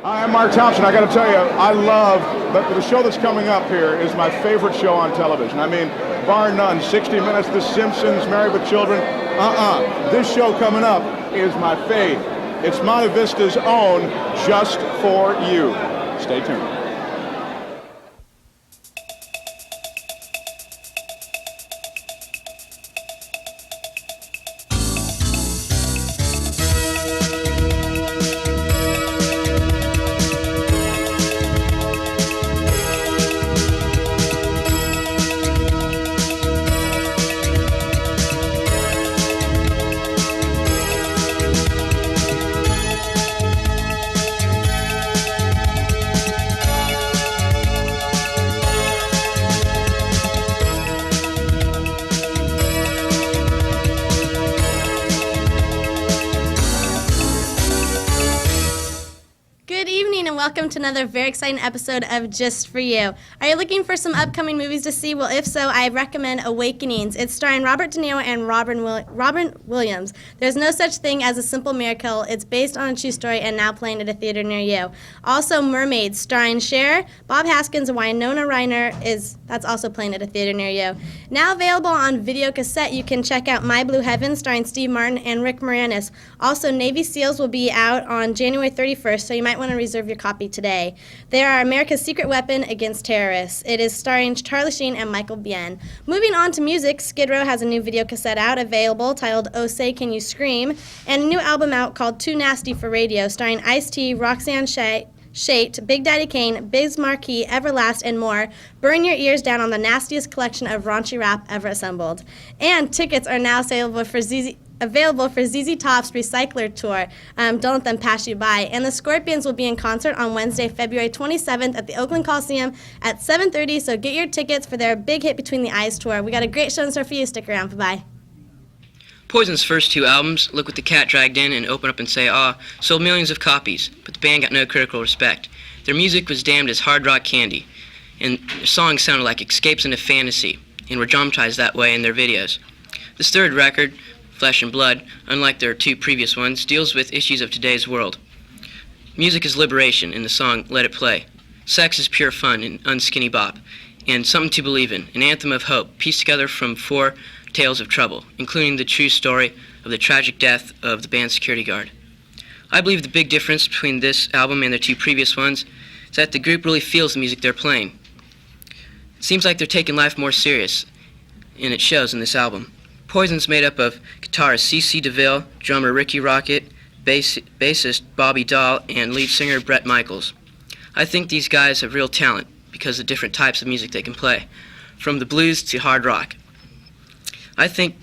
Hi, I'm Mark Thompson. I got to tell you, I love the show that's coming up here is my favorite show on television. I mean, bar none. 60 Minutes, The Simpsons, Married with Children. This show coming up is my fave. It's Monte Vista's own Just For You. Stay tuned. Welcome to another very exciting episode of Just For You. Are you looking for some upcoming movies to see? Well, if so, I recommend Awakenings. It's starring Robert De Niro and Robin Williams. There's no such thing as a simple miracle. It's based on a true story and now playing at a theater near you. Also, Mermaids, starring Cher, Bob Haskins, and Winona Ryder that's also playing at a theater near you. Now available on video cassette, you can check out My Blue Heaven, starring Steve Martin and Rick Moranis. Also, Navy SEALs will be out on January 31st, so you might want to reserve your copy today. They are America's secret weapon against terrorists. It is starring Charlie Sheen and Michael Biehn. Moving on to music, Skid Row has a new video cassette out available titled Oh Say Can You Scream, and a new album out called Too Nasty for Radio, starring Ice-T, Roxanne Shate, Big Daddy Kane, Biz Markie, Everlast, and more. Burn your ears down on the nastiest collection of raunchy rap ever assembled. And tickets are now available for ZZ Top's Recycler Tour. Don't let them pass you by. And the Scorpions will be in concert on Wednesday, February 27th at the Oakland Coliseum at 7:30, so get your tickets for their big hit Between the Eyes tour. We got a great show in store for you. Stick around. Bye-bye. Poison's first two albums, Look What the Cat Dragged In and Open Up and Say Ah, sold millions of copies, but the band got no critical respect. Their music was damned as hard rock candy, and their songs sounded like escapes into fantasy, and were dramatized that way in their videos. This third record, Flesh and Blood, unlike their two previous ones, deals with issues of today's world. Music is liberation in the song Let It Play. Sex is pure fun in Unskinny Bop, and Something to Believe in, an anthem of hope, pieced together from 4 tales of trouble, including the true story of the tragic death of the band's security guard. I believe the big difference between this album and their two previous ones is that the group really feels the music they're playing. It seems like they're taking life more serious, and it shows in this album. Poison's made up of guitarist C.C. DeVille, drummer Ricky Rocket, bassist Bobby Dahl, and lead singer Bret Michaels. I think these guys have real talent because of the different types of music they can play, from the blues to hard rock. I think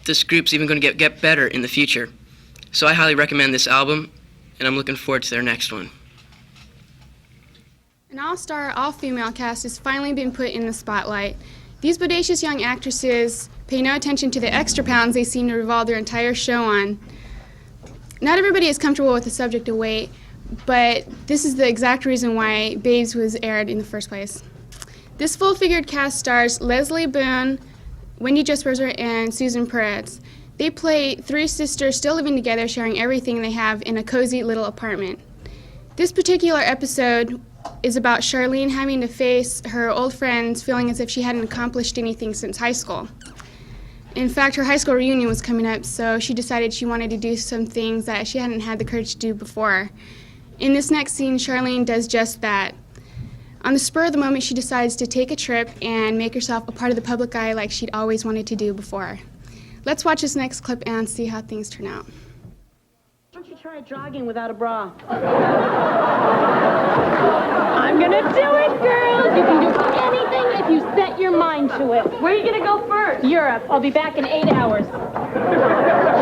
this group's even going to get better in the future. So I highly recommend this album, and I'm looking forward to their next one. An all-star, all-female cast has finally been put in the spotlight. These bodacious young actresses pay no attention to the extra pounds they seem to revolve their entire show on. Not everybody is comfortable with the subject of weight, but this is the exact reason why Babes was aired in the first place. This full-figured cast stars Leslie Boone, Wendy Jesperser, and Susan Peretz. They play 3 sisters still living together, sharing everything they have in a cozy little apartment. This particular episode is about Charlene having to face her old friends, feeling as if she hadn't accomplished anything since high school. In fact, her high school reunion was coming up, so she decided she wanted to do some things that she hadn't had the courage to do before. In this next scene, Charlene does just that. On the spur of the moment, she decides to take a trip and make herself a part of the public eye like she'd always wanted to do before. Let's watch this next clip and see how things turn out. Why don't you try jogging without a bra? I'm gonna do it, girls! You can do anything if you set your mind to it. Where are you gonna go first? Europe. I'll be back in 8 hours.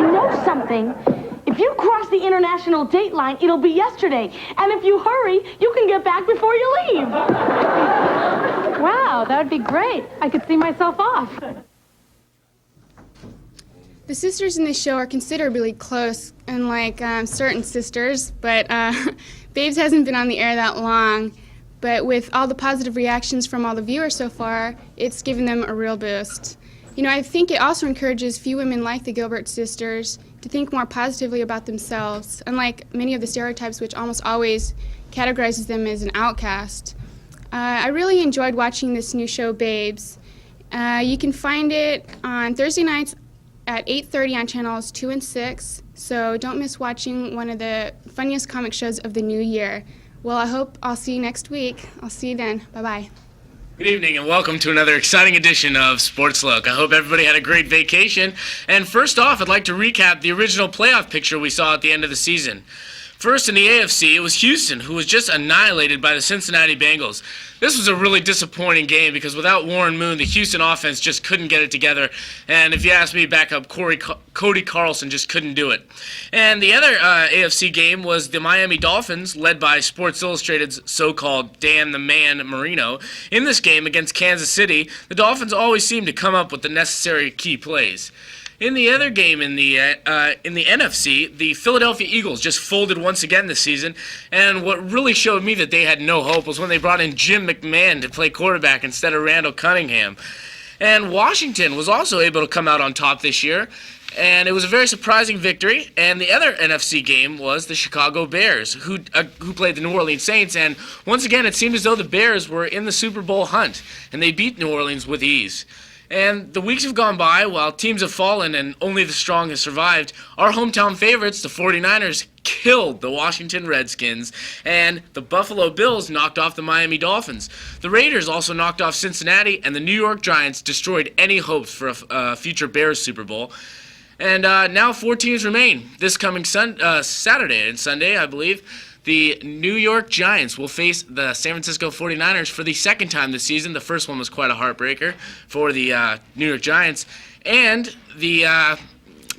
You know something? If you cross the international date line, it'll be yesterday. And if you hurry, you can get back before you leave. Wow, that would be great. I could see myself off. The sisters in this show are considerably close, unlike certain sisters, but Babes hasn't been on the air that long. But with all the positive reactions from all the viewers so far, it's given them a real boost. You know, I think it also encourages few women like the Gilbert sisters to think more positively about themselves, unlike many of the stereotypes which almost always categorizes them as an outcast. I really enjoyed watching this new show, Babes. You can find it on Thursday nights at 8:30 on channels 2 and 6, so don't miss watching one of the funniest comic shows of the new year. Well, I hope I'll see you next week. I'll see you then. Bye-bye. Good evening and welcome to another exciting edition of Sports Look. I hope everybody had a great vacation. And first off, I'd like to recap the original playoff picture we saw at the end of the season. First in the AFC, it was Houston, who was just annihilated by the Cincinnati Bengals. This was a really disappointing game because without Warren Moon, the Houston offense just couldn't get it together. And if you ask me, backup Cody Carlson just couldn't do it. And the other AFC game was the Miami Dolphins, led by Sports Illustrated's so-called Dan the Man Marino. In this game against Kansas City, the Dolphins always seem to come up with the necessary key plays. In the other game in the NFC, the Philadelphia Eagles just folded once again this season, and what really showed me that they had no hope was when they brought in Jim McMahon to play quarterback instead of Randall Cunningham. And Washington was also able to come out on top this year, and it was a very surprising victory. And the other NFC game was the Chicago Bears, who played the New Orleans Saints, and once again it seemed as though the Bears were in the Super Bowl hunt, and they beat New Orleans with ease. And the weeks have gone by while teams have fallen and only the strong have survived. Our hometown favorites, the 49ers, killed the Washington Redskins, and the Buffalo Bills knocked off the Miami Dolphins. The Raiders also knocked off Cincinnati, and the New York Giants destroyed any hopes for a future Bears Super Bowl. And now 4 teams remain. This coming Saturday and Sunday, I believe, the New York Giants will face the San Francisco 49ers for the second time this season. The first one was quite a heartbreaker for the New York Giants. And the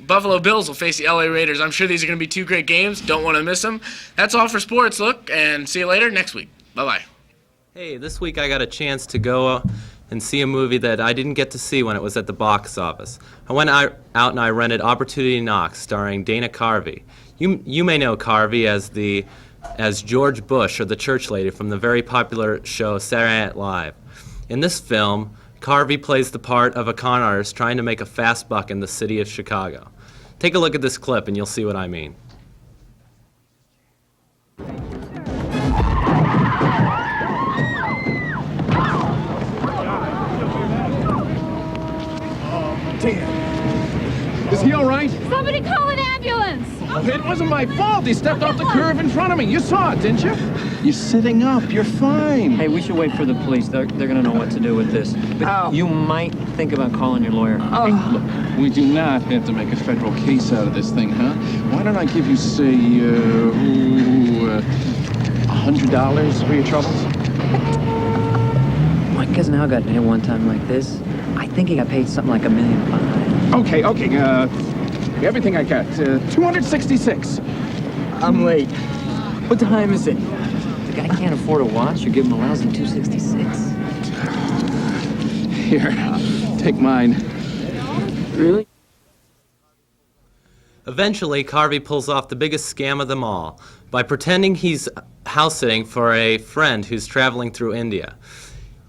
Buffalo Bills will face the LA Raiders. I'm sure these are going to be 2 great games. Don't want to miss them. That's all for Sports Look, and see you later next week. Bye-bye. Hey, this week I got a chance to go and see a movie that I didn't get to see when it was at the box office. I went out and I rented Opportunity Knocks, starring Dana Carvey. You may know Carvey as George Bush, or the church lady from the very popular show Saturday Night Live. In this film, Carvey plays the part of a con artist trying to make a fast buck in the city of Chicago. Take a look at this clip and you'll see what I mean. Damn. Is he all right? Somebody call an ambulance! It wasn't my fault. He stepped off the curb in front of me. You saw it, didn't you? You're sitting up. You're fine. Hey, we should wait for the police. They're gonna know what to do with this. But you might think about calling your lawyer. Hey, look, we do not have to make a federal case out of this thing, huh? Why don't I give you, say, $100 for your troubles? My cousin Al got nailed one time like this. I think he got paid something like $1.5 million. Okay, everything I got. 266. I'm late. What time is it? The guy can't afford a watch. You give him a lousy 266. Here, take mine. Really? Eventually, Carvey pulls off the biggest scam of them all by pretending he's house sitting for a friend who's traveling through India.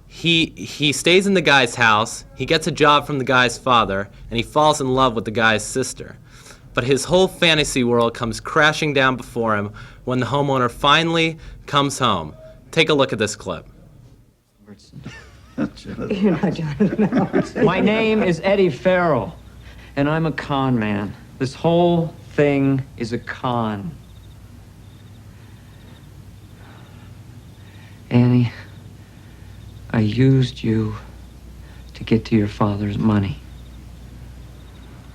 He stays in the guy's house, he gets a job from the guy's father, and he falls in love with the guy's sister. But his whole fantasy world comes crashing down before him when the homeowner finally comes home. Take a look at this clip. My name is Eddie Farrow, and I'm a con man. This whole thing is a con. Annie, I used you to get to your father's money.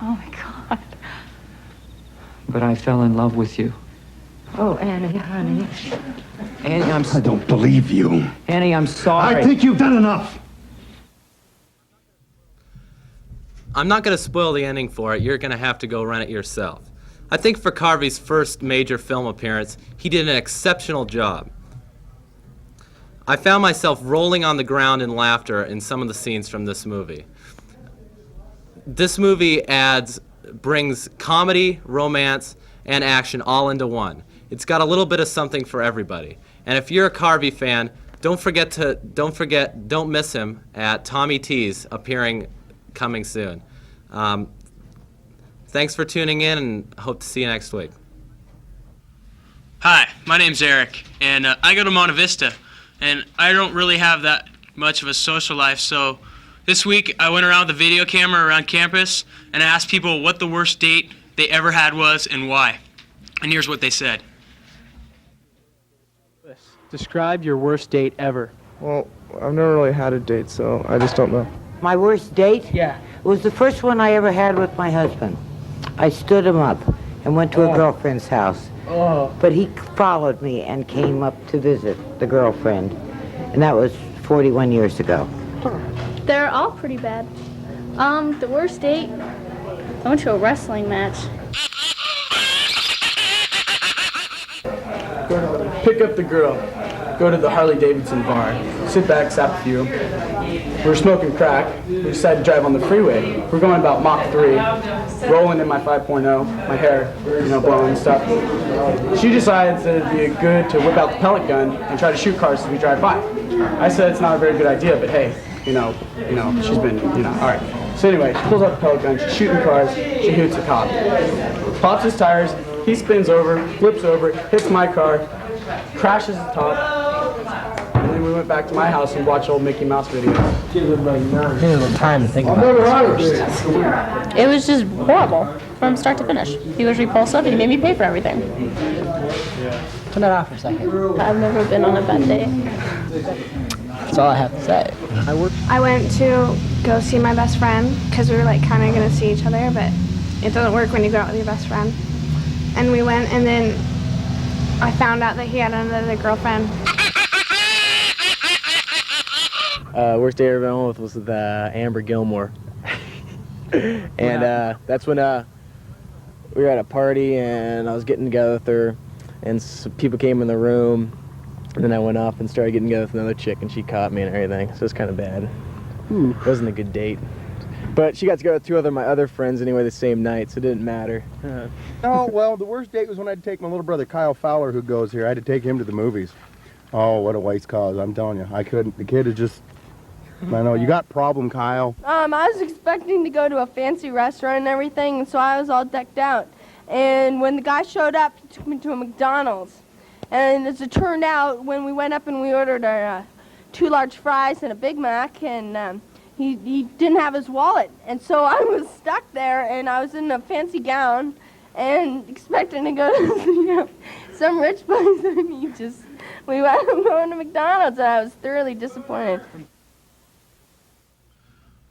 Oh, my God. But I fell in love with you. Oh, Annie, honey. Annie, I don't believe you. Annie, I'm sorry. I think you've done enough. I'm not going to spoil the ending for it. You're going to have to go rent it yourself. I think for Carvey's first major film appearance, he did an exceptional job. I found myself rolling on the ground in laughter in some of the scenes from this movie. This movie brings comedy, romance, and action all into one. It's got a little bit of something for everybody. And if you're a Carvey fan, don't miss him at Tommy T's, appearing coming soon. Thanks for tuning in, and hope to see you next week. Hi, my name's Eric, and I go to Monte Vista, and I don't really have that much of a social life, so this week I went around with a video camera around campus and I asked people what the worst date they ever had was and why. And here's what they said. Describe your worst date ever. Well, I've never really had a date, so I just don't know. My worst date? Yeah. It was the first one I ever had with my husband. I stood him up and went to a girlfriend's house. Oh. But he followed me and came up to visit the girlfriend. And that was 41 years ago. They're all pretty bad. The worst date, I went to a wrestling match. Pick up the girl, go to the Harley-Davidson bar, sit back, sap a few. We're smoking crack. We decided to drive on the freeway. We're going about Mach 3, rolling in my 5.0, my hair, blowing and stuff. She decides that it'd be good to whip out the pellet gun and try to shoot cars as we drive by. I said it's not a very good idea, but hey, she's been, all right. So anyway, she pulls out the pellet gun, she's shooting cars, she hoots a cop. Pops his tires, he spins over, flips over, hits my car, crashes the top, and then we went back to my house and watched old Mickey Mouse videos. Give him a little time to think about it. It was just horrible from start to finish. He was repulsive and he made me pay for everything. Turn that off for a second. I've never been on a bad date. That's all I have to say. I went to go see my best friend because we were kind of going to see each other, but it doesn't work when you go out with your best friend. And we went, and then I found out that he had another girlfriend. Worst date I ever been with was with Amber Gilmore. And that's when we were at a party and I was getting together with her, and some people came in the room, and then I went off and started getting together with another chick, and she caught me and everything, so it was kind of bad. It wasn't a good date. But she got together with two of my other friends anyway the same night, so it didn't matter. Oh, well, the worst date was when I had to take my little brother Kyle Fowler, who goes here. I had to take him to the movies. Oh, what a waste cause, I'm telling you. I couldn't. The kid is just, I know, you got problem, Kyle. I was expecting to go to a fancy restaurant and everything, and so I was all decked out. And when the guy showed up, he took me to a McDonald's. And as it turned out, when we went up and we ordered our 2 large fries and a Big Mac, and he didn't have his wallet. And so I was stuck there, and I was in a fancy gown and expecting to go to some rich place, and we wound up going to McDonald's, and I was thoroughly disappointed.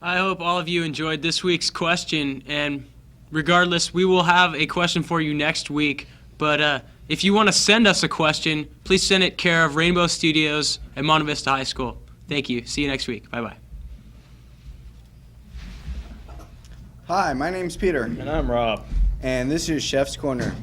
I hope all of you enjoyed this week's question, and regardless, we will have a question for you next week. But if you want to send us a question, please send it care of Rainbow Studios at Monte Vista High School. Thank you. See you next week. Bye-bye. Hi, my name's Peter. And I'm Rob. And this is Chef's Corner.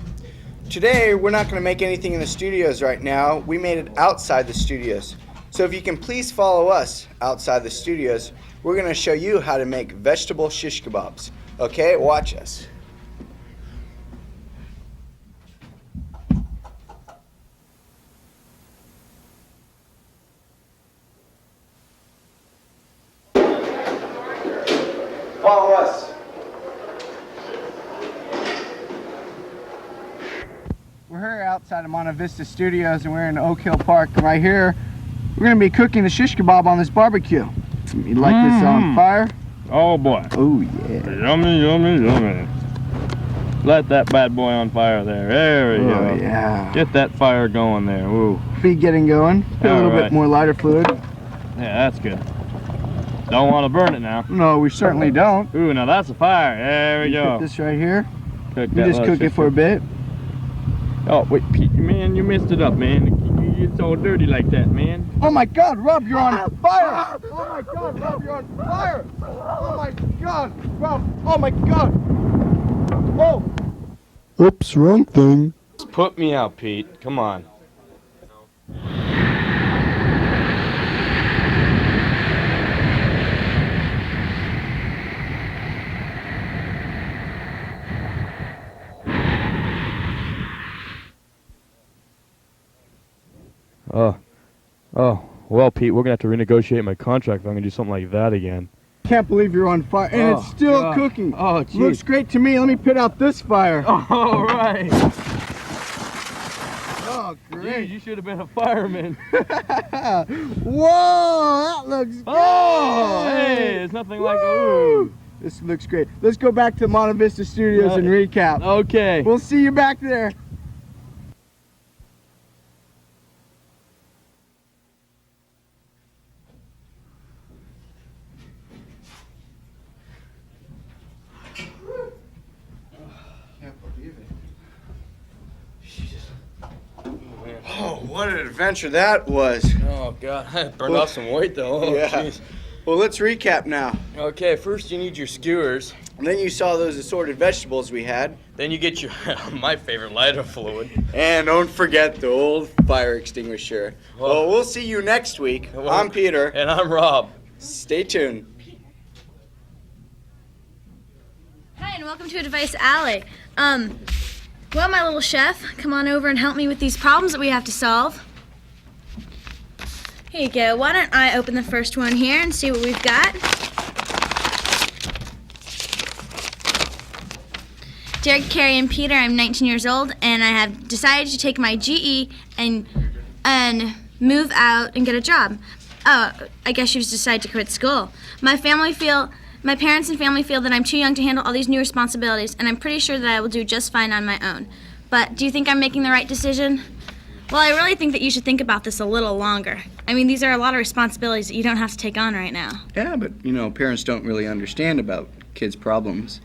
Today, we're not going to make anything in the studios right now. We made it outside the studios. So if you can please follow us outside the studios, we're going to show you how to make vegetable shish kebabs. Okay, watch us. Follow us. We're here outside of Monte Vista Studios, and we're in Oak Hill Park. And right here, we're going to be cooking the shish kebab on this barbecue. You like this on fire? Oh boy. Oh yeah. Yummy, yummy, yummy. Let that bad boy on fire there. There we go. Oh yeah. Get that fire going there. Woo. Feet getting going. Put a little bit more lighter fluid. Yeah, that's good. Don't want to burn it now. No, we certainly don't. Ooh, now that's a fire. There we go. Put this right here. Cook You just cook it for a bit. Oh, wait, Pete, man, you messed it up, man. You're so dirty like that, man. Oh my God, Rob, you're on fire! Oh my God, Rob, you're on fire! Oh my God, Rob, oh my God! Oh! Oops, wrong thing. Put me out, Pete. Come on. Oh, well, Pete, we're going to have to renegotiate my contract if I'm going to do something like that again. Can't believe you're on fire, and it's still cooking. Oh, geez. Looks great to me. Let me put out this fire. All right. Oh, great. You should have been a fireman. Whoa, that looks good. Oh, hey, it's nothing like ooh. This looks great. Let's go back to Monte Vista Studios and recap. Okay. We'll see you back there. Oh, what an adventure that was. Oh, God. I burned off some weight, though. Oh, Yeah. jeez. Well, let's recap now. Okay, first you need your skewers. And then you saw those assorted vegetables we had. Then you get your, my favorite, lighter fluid. And don't forget the old fire extinguisher. Well, we'll see you next week. I'm Peter. And I'm Rob. Stay tuned. Hi, and welcome to Advice Alley. Well, my little chef, come on over and help me with these problems that we have to solve. Here you go. Why don't I open the first one here and see what we've got. Dear Carrie and Peter, I'm 19 years old, and I have decided to take my GE and move out and get a job. Oh, I guess you've decided to quit school. My parents and family feel that I'm too young to handle all these new responsibilities, and I'm pretty sure that I will do just fine on my own. But do you think I'm making the right decision? Well, I really think that you should think about this a little longer. I mean, these are a lot of responsibilities that you don't have to take on right now. Yeah, but, parents don't really understand about kids' problems.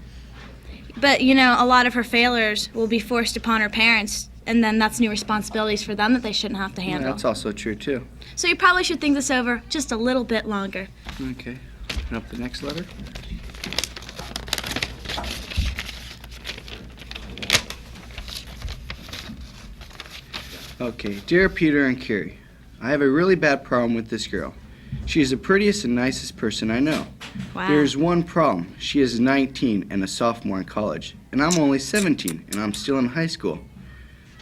But, a lot of her failures will be forced upon her parents, and then that's new responsibilities for them that they shouldn't have to handle. Yeah, that's also true, too. So you probably should think this over just a little bit longer. Okay. Open up the next letter. Okay, dear Peter and Carrie, I have a really bad problem with this girl. She is the prettiest and nicest person I know. Wow. There's one problem. She is 19 and a sophomore in college, and I'm only 17 and I'm still in high school.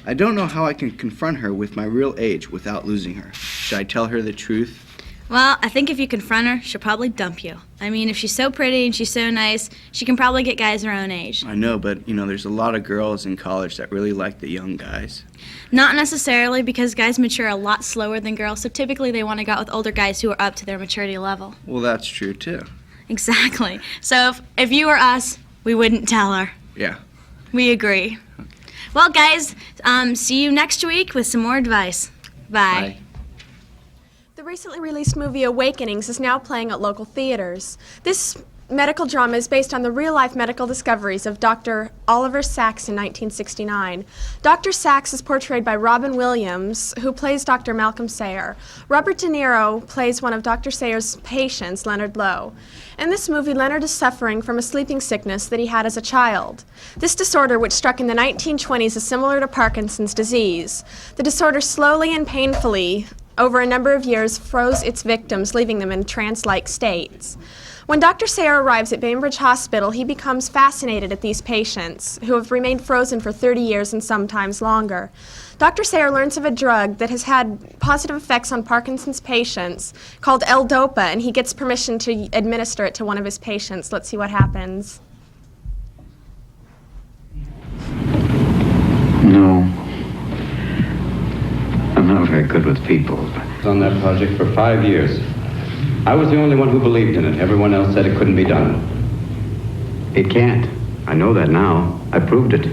I don't know how I can confront her with my real age without losing her. Should I tell her the truth? Well, I think if you confront her, she'll probably dump you. I mean, if she's so pretty and she's so nice, she can probably get guys her own age. I know, but, there's a lot of girls in college that really like the young guys. Not necessarily, because guys mature a lot slower than girls, so typically they want to go out with older guys who are up to their maturity level. Well, that's true, too. Exactly. So if you were us, we wouldn't tell her. Yeah. We agree. Well, guys, see you next week with some more advice. Bye. The recently released movie Awakenings is now playing at local theaters. This medical drama is based on the real-life medical discoveries of Dr. Oliver Sacks in 1969. Dr. Sacks is portrayed by Robin Williams, who plays Dr. Malcolm Sayer. Robert De Niro plays one of Dr. Sayer's patients, Leonard Lowe. In this movie, Leonard is suffering from a sleeping sickness that he had as a child. This disorder, which struck in the 1920s, is similar to Parkinson's disease. The disorder slowly and painfully, over a number of years, froze its victims, leaving them in trance-like states. When Dr. Sayer arrives at Bainbridge Hospital, he becomes fascinated at these patients, who have remained frozen for 30 years and sometimes longer. Dr. Sayer learns of a drug that has had positive effects on Parkinson's patients called L-Dopa, and he gets permission to administer it to one of his patients. Let's see what happens. No. I'm not very good with people. On that project for 5 years. I was the only one who believed in it. Everyone else said it couldn't be done. It can't. I know that now. I proved it.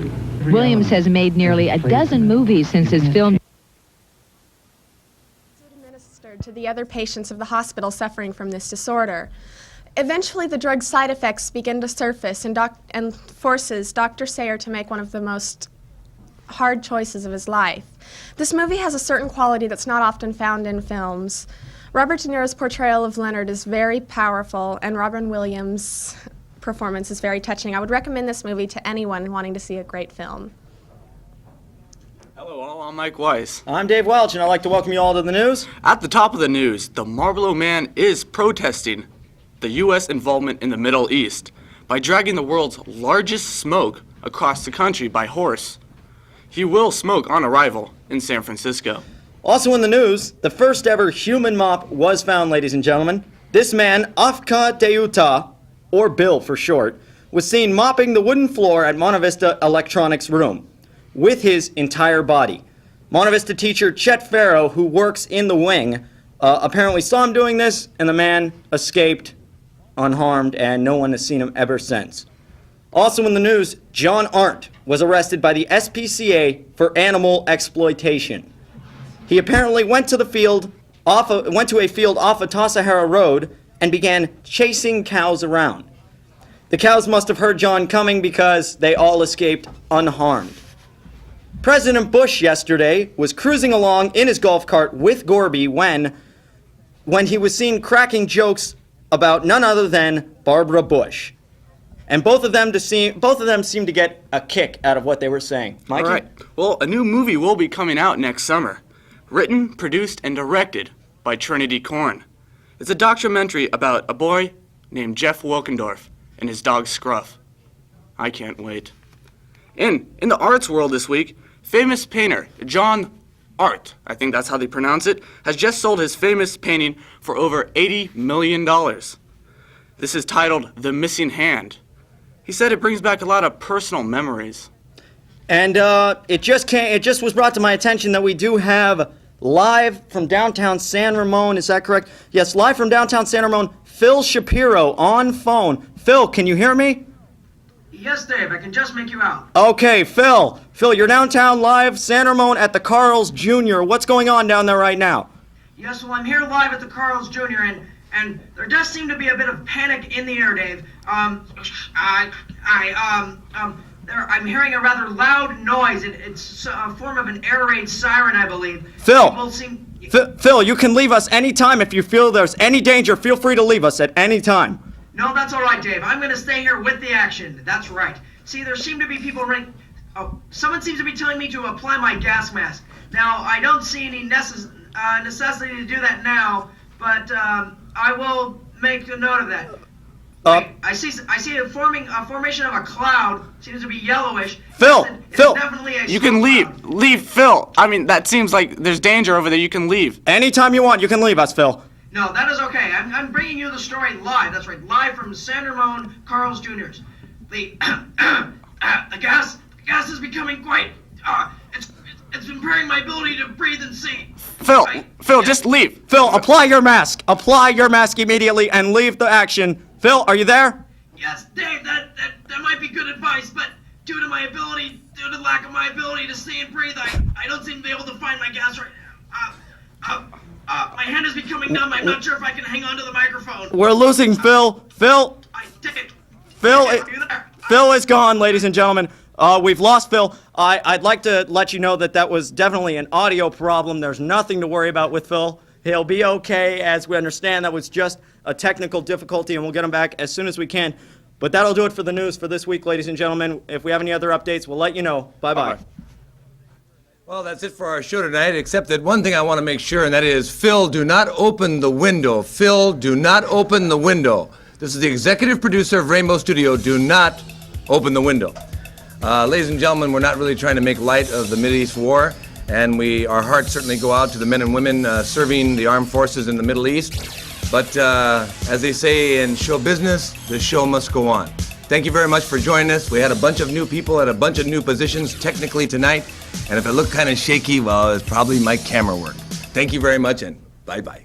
Williams has made nearly a dozen movies since his film. Administered to the other patients of the hospital suffering from this disorder. Eventually, the drug's side effects begin to surface and forces Dr. Sayer to make one of the most hard choices of his life. This movie has a certain quality that's not often found in films. Robert De Niro's portrayal of Leonard is very powerful, and Robin Williams' performance is very touching. I would recommend this movie to anyone wanting to see a great film. Hello, I'm Mike Weiss. I'm Dave Welch, and I'd like to welcome you all to the news. At the top of the news, the Marlboro Man is protesting the U.S. involvement in the Middle East by dragging the world's largest smoke across the country by horse. He will smoke on arrival in San Francisco. Also in the news, the first ever human mop was found, ladies and gentlemen. This man, Afka Teuta, or Bill for short, was seen mopping the wooden floor at Monte Vista Electronics room with his entire body. Monte Vista teacher Chester Farrow, who works in the wing, apparently saw him doing this, and the man escaped unharmed, and no one has seen him ever since. Also in the news, John Arndt was arrested by the SPCA for animal exploitation. He apparently went to a field off of Tassajara Road and began chasing cows around. The cows must have heard John coming because they all escaped unharmed. President Bush yesterday was cruising along in his golf cart with Gorby when he was seen cracking jokes about none other than Barbara Bush. And both of them seem to get a kick out of what they were saying. Mikey? All right. Well, a new movie will be coming out next summer. Written, produced, and directed by Trinity Korn. It's a documentary about a boy named Jeff Wilkendorf and his dog Scruff. I can't wait. In the arts world this week, famous painter John Art, I think that's how they pronounce it, has just sold his famous painting for over $80 million. This is titled The Missing Hand. He said it brings back a lot of personal memories. And it just was brought to my attention that we do have live from downtown San Ramon, is that correct? Yes, live from downtown San Ramon, Phil Shapiro on phone. Phil, can you hear me? Yes, Dave, I can just make you out. Okay, Phil, you're downtown live, San Ramon at the Carl's Jr. What's going on down there right now? Yes, well, I'm here live at the Carl's Jr., and there does seem to be a bit of panic in the air, Dave. I'm hearing a rather loud noise. It's a form of an air raid siren, I believe. Phil, you can leave us anytime if you feel there's any danger. Feel free to leave us at any time. No, that's all right, Dave. I'm going to stay here with the action. That's right. See, there seem to be people someone seems to be telling me to apply my gas mask. Now, I don't see any necessity to do that now, but I will make a note of that. I see a formation of a cloud. Seems to be yellowish. Phil, definitely you can leave, Phil. I mean, that seems like there's danger over there. You can leave. Anytime you want, you can leave us, Phil. No, that is okay. I'm bringing you the story live. That's right, live from San Ramon Carl's Jr.'s. The gas is becoming quite. It's impairing my ability to breathe and see. Phil, just leave. Phil, apply your mask. Apply your mask immediately and leave the action. Phil, are you there? Yes, Dave, that might be good advice, but due to the lack of my ability to see and breathe, I don't seem to be able to find my gas right now. My hand is becoming numb. I'm not sure if I can hang on to the microphone. We're losing Phil. Phil is gone, ladies and gentlemen. We've lost Phil. I'd like to let you know that was definitely an audio problem. There's nothing to worry about with Phil. He'll be okay. As we understand, that was just a technical difficulty, and we'll get him back as soon as we can. But that'll do it for the news for this week, ladies and gentlemen. If we have any other updates, we'll let you know. Bye-bye. Well, that's it for our show tonight, except that one thing I want to make sure, and that is, Phil, do not open the window. Phil, do not open the window. This is the executive producer of Rainbow Studio. Do not open the window. Ladies and gentlemen, we're not really trying to make light of the Mideast war, and our hearts certainly go out to the men and women serving the armed forces in the Middle East. But as they say in show business, the show must go on. Thank you very much for joining us. We had a bunch of new people at a bunch of new positions technically tonight, and if it looked kind of shaky, well, it's probably my camera work. Thank you very much, and bye-bye.